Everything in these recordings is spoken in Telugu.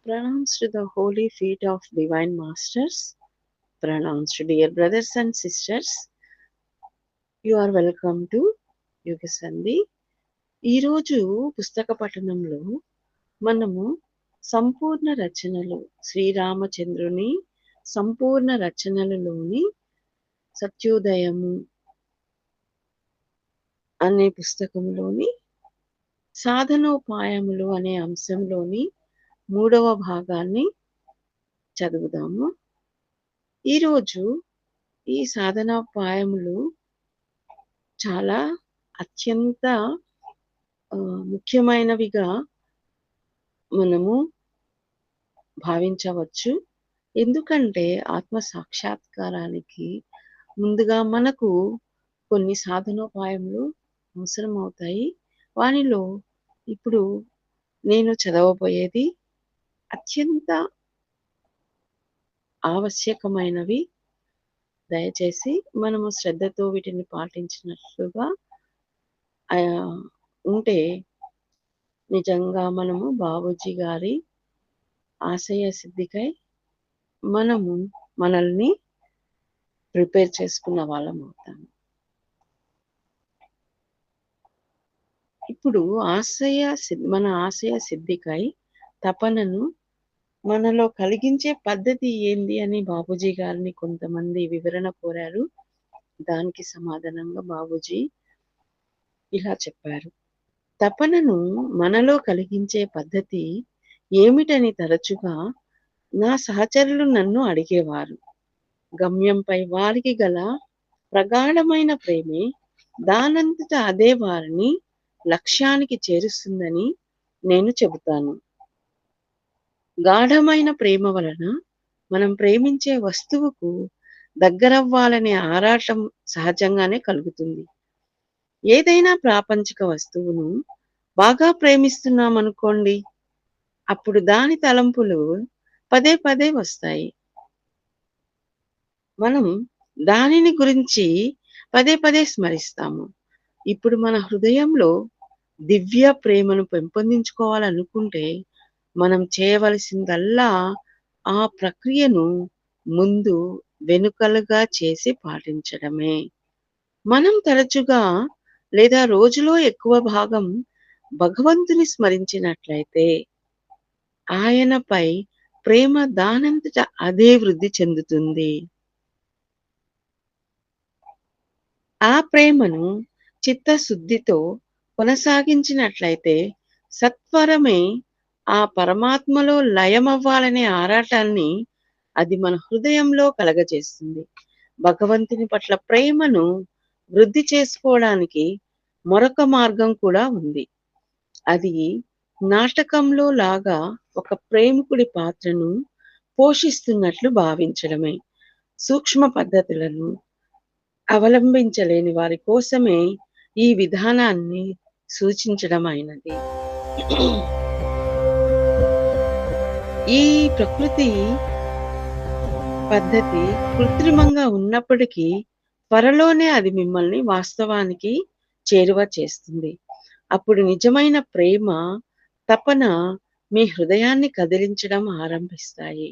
Pronounced to the holy feet of divine masters, pronounced to dear brothers and sisters, you are welcome to యుగ సంధి. ఈరోజు పుస్తక పఠనంలో మనము సంపూర్ణ రచనలు, శ్రీరామచంద్రుని సంపూర్ణ రచనలలోని సత్యోదయము అనే పుస్తకంలోని సాధనోపాయములు అనే అంశంలోని 3వ భాగాన్ని చదువుదాము. ఈరోజు ఈ సాధనోపాయములు చాలా అత్యంత ముఖ్యమైనవిగా మనము భావించవచ్చు. ఎందుకంటే ఆత్మ సాక్షాత్కారానికి ముందుగా మనకు కొన్ని సాధనోపాయములు అవసరం అవుతాయి. వానిలో ఇప్పుడు నేను చదవబోయేది అత్యంత ఆవశ్యకమైనవి. దయచేసి మనము శ్రద్ధతో వీటిని పాటించినట్లుగా ఉంటే నిజంగా మనము బాబూజీ గారి ఆశయ సిద్ధికై మనము మనల్ని ప్రిపేర్ చేసుకున్న వాళ్ళం అవుతాము. ఇప్పుడు మన ఆశయ సిద్ధికై తపనను మనలో కలిగించే పద్ధతి ఏంది అని బాబూజీ గారిని కొంతమంది వివరణ కోరారు. దానికి సమాధానంగా బాబూజీ ఇలా చెప్పారు. తపనను మనలో కలిగించే పద్ధతి ఏమిటని తరచుగా నా సహచరులు నన్ను అడిగేవారు. గమ్యంపై వారికి గల ప్రగాఢమైన ప్రేమే దానంతట అదే వారిని లక్ష్యానికి చేరుస్తుందని నేను చెబుతాను. గాఢమైన ప్రేమ వలన మనం ప్రేమించే వస్తువుకు దగ్గరవ్వాలనే ఆరాటం సహజంగానే కలుగుతుంది. ఏదైనా ప్రాపంచిక వస్తువును బాగా ప్రేమిస్తున్నామనుకోండి, అప్పుడు దాని తలంపులు పదే పదే వస్తాయి. మనం దానిని గురించి పదే పదే స్మరిస్తాము. ఇప్పుడు మన హృదయంలో దివ్య ప్రేమను పెంపొందించుకోవాలనుకుంటే మనం చేయవలసిందల్లా ఆ ప్రక్రియను ముందు వెనుకలుగా చేసి పాటించడమే. మనం తరచుగా లేదా రోజులో ఎక్కువ భాగం భగవంతుని స్మరించినట్లయితే ఆయనపై ప్రేమ దానంతట అదే వృద్ధి చెందుతుంది. ఆ ప్రేమను చిత్తశుద్ధితో కొనసాగించినట్లయితే సత్వరమే ఆ పరమాత్మలో లయమవ్వాలనే ఆరాటాన్ని అది మన హృదయంలో కలగజేస్తుంది. భగవంతుని పట్ల ప్రేమను వృద్ధి చేసుకోవడానికి మరొక మార్గం కూడా ఉంది. అది నాటకంలో లాగా ఒక ప్రేమికుడి పాత్రను పోషిస్తున్నట్లు భావించడమే. సూక్ష్మ పద్ధతులను అవలంబించలేని వారి కోసమే ఈ విధానాన్ని సూచించడం అయినది. ఈ ప్రకృతి పద్ధతి కృత్రిమంగా ఉన్నప్పటికీ త్వరలోనే అది మిమ్మల్ని వాస్తవానికి చేరువ చేస్తుంది. అప్పుడు నిజమైన ప్రేమ, తపన మీ హృదయాన్ని కదిలించడం ఆరంభిస్తాయి.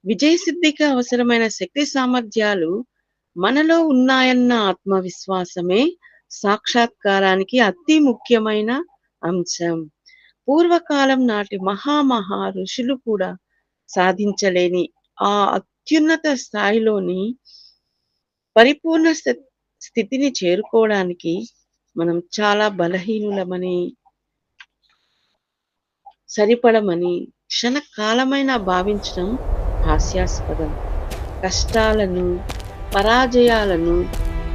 విజయసిద్ధికి అవసరమైన శక్తి సామర్థ్యాలు మనలో ఉన్నాయన్న ఆత్మవిశ్వాసమే సాక్షాత్కారానికి అతి ముఖ్యమైన అంశం. పూర్వకాలం నాటి మహా ఋషులు కూడా సాధించలేని ఆ అత్యున్నత స్థాయిలోని పరిపూర్ణ స్థితిని చేరుకోవడానికి మనం చాలా బలహీనులమని, సరిపడమని క్షణకాలమైన భావించడం హాస్యాస్పదం. కష్టాలను, పరాజయాలను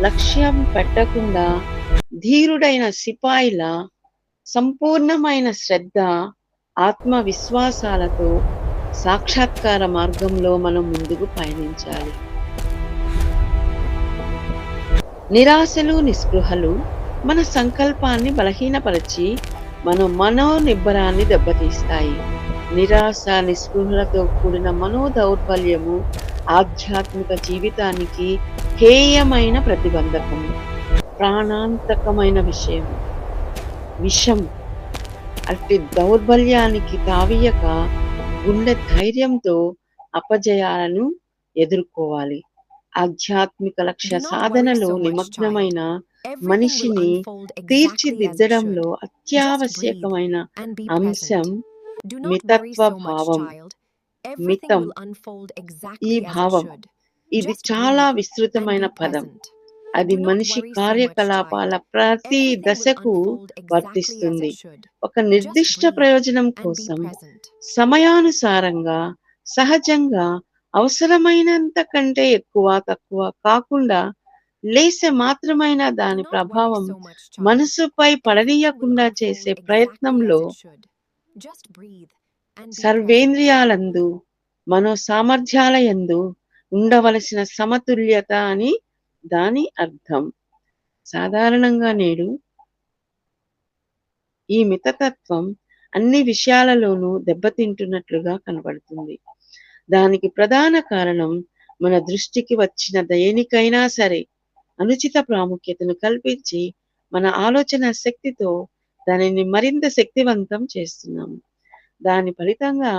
లక్ష్యం పెట్టకుండా ధీరుడైన సిపాయిల సంపూర్ణమైన శ్రద్ధ, ఆత్మవిశ్వాసాలతో సాక్షాత్కార మార్గంలో మనం ముందుకు పయనించాలి. నిరాశలు, నిస్పృహలు మన సంకల్పాన్ని బలహీనపరిచి మన మనోనిబ్బరాన్ని దెబ్బతీస్తాయి. నిరాశ, నిస్పృహలతో కూడిన మనోదౌర్బల్యము ఆధ్యాత్మిక జీవితానికి హేయమైన ప్రతిబంధకము, ప్రాణాంతకమైన విషం. అట్టి దౌర్బల్యానికి తావీయక గుండె ధైర్యంతో అపజయాలను ఎదుర్కోవాలి. ఆధ్యాత్మిక లక్ష్య Do not worry సాధనలో so much, child. నిమగ్నమైన Everything will మనిషిని unfold exactly as it తీర్చిదిద్దడంలో should. Just breathe అత్యావశ్యకమైన and be అంశం present. Do not worry మితత్వ so much, భావం. child. Everything మితం will unfold ఈ exactly as it భావం should. ఇది Just చాలా breathe and విస్తృతమైన be పదం. present. అది Do not మనిషి worry so much, కార్యకలాపాల child. ప్రతి Everything will దశకు unfold exactly as వర్తిస్తుంది. it should. ఒక Just నిర్దిష్ట breathe ప్రయోజనం and be కోసం present. సమయానుసారంగా సహజంగా అవసరమైనంత కంటే ఎక్కువ తక్కువ కాకుండా లేసే మాత్రమైన Do దాని not worry ప్రభావం so much, child. మనసుపై Everything will పడనీయకుండా unfold చేసే exactly as ప్రయత్నంలో it should. Just breathe and be present. సర్వేంద్రియాలందు మనో సామర్థ్యాలయందు ఉండవలసిన సమతుల్యత అని దాని అర్థం. సాధారణంగా నేడు ఈ మితతత్వం అన్ని విషయాలలోనూ దెబ్బతింటున్నట్లుగా కనబడుతుంది. దానికి ప్రధాన కారణం మన దృష్టికి వచ్చిన దేనికైనా సరే అనుచిత ప్రాముఖ్యతను కల్పించి మన ఆలోచన శక్తితో దానిని మరింత శక్తివంతం చేస్తున్నాము. దాని ఫలితంగా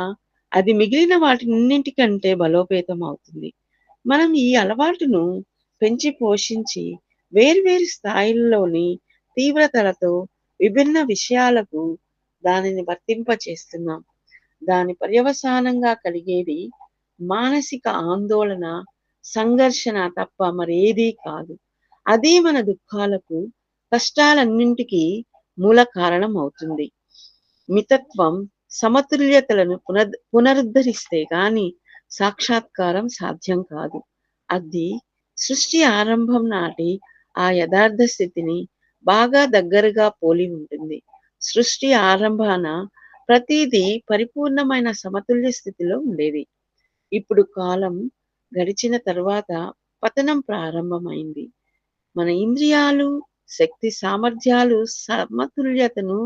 అది మిగిలిన వాటిన్నింటికంటే బలోపేతం అవుతుంది. మనం ఈ అలవాటును పెంచి పోషించి వేర్వేరు స్థాయిల్లోని తీవ్రతలతో విభిన్న విషయాలకు దానిని వర్తింపచేస్తున్నాం. దాని పర్యవసానంగా కలిగేది మానసిక ఆందోళన, సంఘర్షణ తప్ప మరేదీ కాదు. అదే మన దుఃఖాలకు, కష్టాలన్నింటికీ మూల కారణం అవుతుంది. మితత్వం సమతుల్యతలను పునరుద్ధరిస్తే గాని సాక్షాత్కారం సాధ్యం కాదు. అది సృష్టి ఆరంభం నాటి ఆ యథార్థ స్థితిని బాగా దగ్గరగా పోలి ఉంటుంది. సృష్టి ఆరంభాన ప్రతిదీ పరిపూర్ణమైన సమతుల్య స్థితిలో ఉండేది. ఇప్పుడు కాలం గడిచిన తరువాత పతనం ప్రారంభమైంది. మన ఇంద్రియాలు, శక్తి సామర్థ్యాలు సమతుల్యతను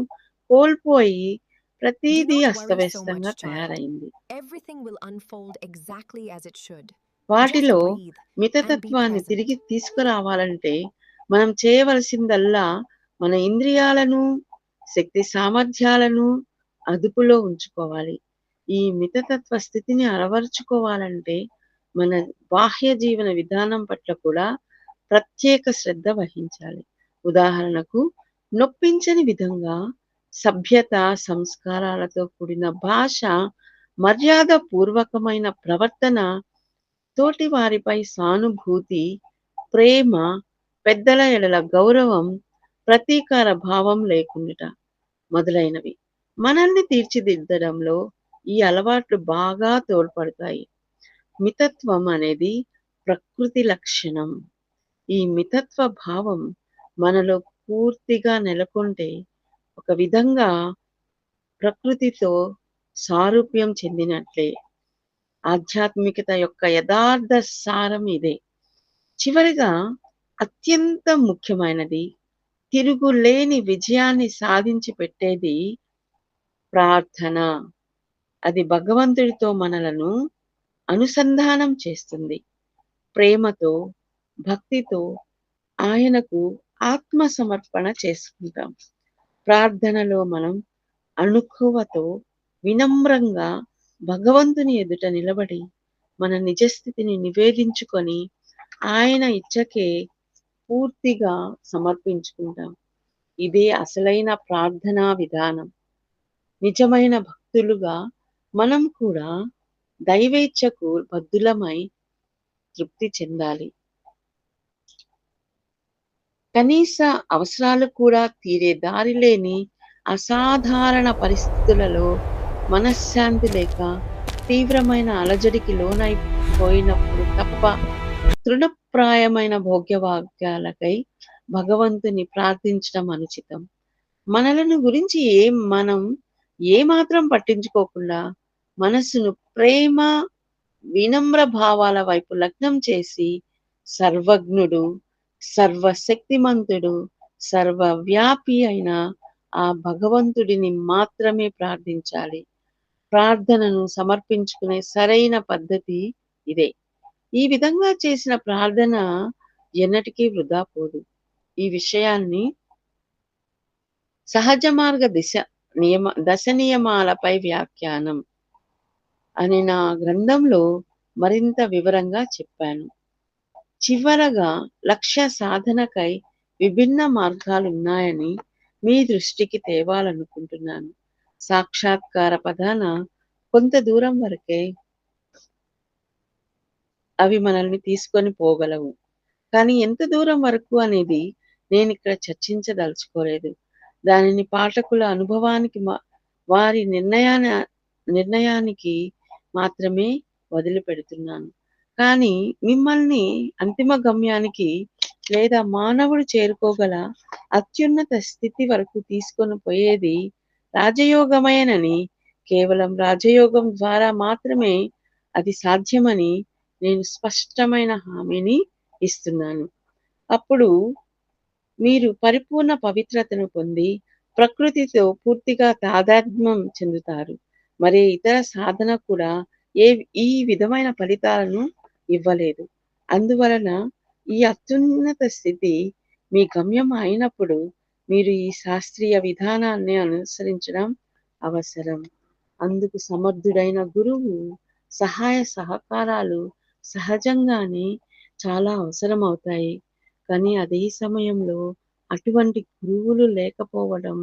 కోల్పోయి Do ప్రతిదీ not worry so అస్తవ్యస్తంగా much, child. తయారైంది. Everything will unfold exactly as it should. Just వాటిలో breathe and be మితతత్వాన్ని present. తిరిగి తీసుకురావాలంటే మనం చేయవలసిందల్లా మన ఇంద్రియాలను, శక్తి సామర్థ్యాలను అదుపులో ఉంచుకోవాలి. ఈ మితతత్వ స్థితిని అలవరుచుకోవాలంటే మన బాహ్య జీవన విధానం పట్ల కూడా ప్రత్యేక శ్రద్ధ వహించాలి. ఉదాహరణకు నొప్పించని విధంగా సభ్యత, సంస్కారాలతో కూడిన భాష, మర్యాద పూర్వకమైన ప్రవర్తన, తోటి వారిపై సానుభూతి, ప్రేమ, పెద్దల ఎడల గౌరవం, ప్రతీకార భావం లేకుండుట మొదలైనవి. మనల్ని తీర్చిదిద్దడంలో ఈ అలవాట్లు బాగా తోడ్పడతాయి. మితత్వం అనేది ప్రకృతి లక్షణం. ఈ మితత్వ భావం మనలో పూర్తిగా నెలకొంటే ఒక విధంగా ప్రకృతితో సారూప్యం చెందినట్లే. ఆధ్యాత్మికత యొక్క యథార్థ సారం ఇదే. చివరిగా అత్యంత ముఖ్యమైనది, తిరుగులేని విజయాన్ని సాధించి పెట్టేది ప్రార్థన. అది భగవంతుడితో మనలను అనుసంధానం చేస్తుంది. ప్రేమతో, భక్తితో ఆయనకు ఆత్మ సమర్పణ చేసుకుంటాం. ప్రార్థనలో మనం అణుకువతో వినమ్రంగా భగవంతుని ఎదుట నిలబడి మన నిజస్థితిని నివేదించుకొని ఆయన ఇచ్చకే పూర్తిగా సమర్పించుకుంటాం. ఇదే అసలైన ప్రార్థనా విధానం. నిజమైన భక్తులుగా మనం కూడా దైవేచ్ఛకు బద్ధులమై తృప్తి చెందాలి. కనీస అవసరాలు కూడా తీరే దారి లేని అసాధారణ పరిస్థితులలో మనశ్శాంతి లేక తీవ్రమైన అలజడికి లోనైపోయినప్పుడు తప్ప తృణప్రాయమైన భోగ్యవాక్యాలకై భగవంతుని ప్రార్థించడం అనుచితం. మనలను గురించి మనం ఏమాత్రం పట్టించుకోకుండా మనస్సును ప్రేమ, వినమ్ర భావాల వైపు లగ్నం చేసి సర్వజ్ఞుడు, సర్వశక్తిమంతుడు, సర్వవ్యాపి అయిన ఆ భగవంతుడిని మాత్రమే ప్రార్థించాలి. ప్రార్థనను సమర్పించుకునే సరైన పద్ధతి ఇదే. ఈ విధంగా చేసిన ప్రార్థన ఎన్నటికీ వృధా పోదు. ఈ విషయాన్ని సహజ మార్గ దశ నియమాలపై వ్యాఖ్యానం అని నా గ్రంథంలో మరింత వివరంగా చెప్పాను. చివరగా లక్ష్య సాధనకై విభిన్న మార్గాలున్నాయని మీ దృష్టికి తేవాలనుకుంటున్నాను. సాక్షాత్కార పదాన కొంత దూరం వరకే అవి మనల్ని తీసుకొని పోగలవు. కానీ ఎంత దూరం వరకు అనేది నేనిక్కడ చర్చించదలుచుకోలేదు. దానిని పాఠకుల అనుభవానికి వారి నిర్ణయానికి మాత్రమే వదిలిపెడుతున్నాను. కానీ మిమ్మల్ని అంతిమ గమ్యానికి లేదా మానవుడు చేరుకోగల అత్యున్నత స్థితి వరకు తీసుకొని పోయేది రాజయోగమేనని, కేవలం రాజయోగం ద్వారా మాత్రమే అది సాధ్యమని నేను స్పష్టమైన హామీని ఇస్తున్నాను. అప్పుడు మీరు పరిపూర్ణ పవిత్రతను పొంది ప్రకృతితో పూర్తిగా తాదాత్మ్యం చెందుతారు. మరి ఇతర సాధన కూడా ఏ ఈ విధమైన ఫలితాలను ఇవ్వలేదు. అందువలన ఈ అత్యున్నత స్థితి మీ గమ్యం అయినప్పుడు మీరు ఈ శాస్త్రీయ విధానాన్ని అనుసరించడం అవసరం. అందుకు సమర్థుడైన గురువు సహాయ సహకారాలు సహజంగానే చాలా అవసరమవుతాయి. కానీ అదే సమయంలో అటువంటి గురువులు లేకపోవడం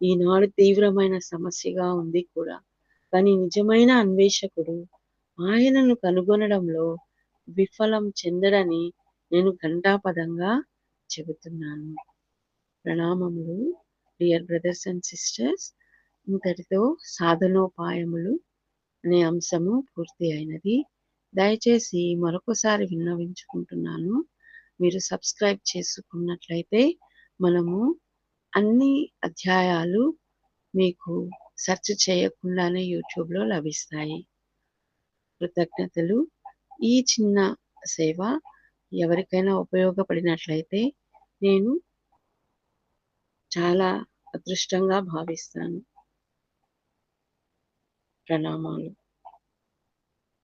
ఈనాడు తీవ్రమైన సమస్యగా ఉంది కూడా. కానీ నిజమైన అన్వేషకుడు ఆయనను కనుగొనడంలో విఫలం చెందడని నేను ఘంటాపథంగా చెబుతున్నాను. ప్రణామములు డియర్ బ్రదర్స్ అండ్ సిస్టర్స్. ఇంతటితో సాధనోపాయములు అనే అంశము పూర్తి అయినది. దయచేసి మరొకసారి విన్నవించుకుంటున్నాను. మీరు సబ్స్క్రైబ్ చేసుకున్నట్లయితే మనము అన్ని అధ్యాయాలు మీకు సెర్చ్ చేయకుండానే యూట్యూబ్లో లభిస్తాయి. కృతజ్ఞతలు. ఈ చిన్న సేవ ఎవరికైనా ఉపయోగపడినట్లయితే నేను చాలా అదృష్టంగా భావిస్తాను. ప్రణామాలు.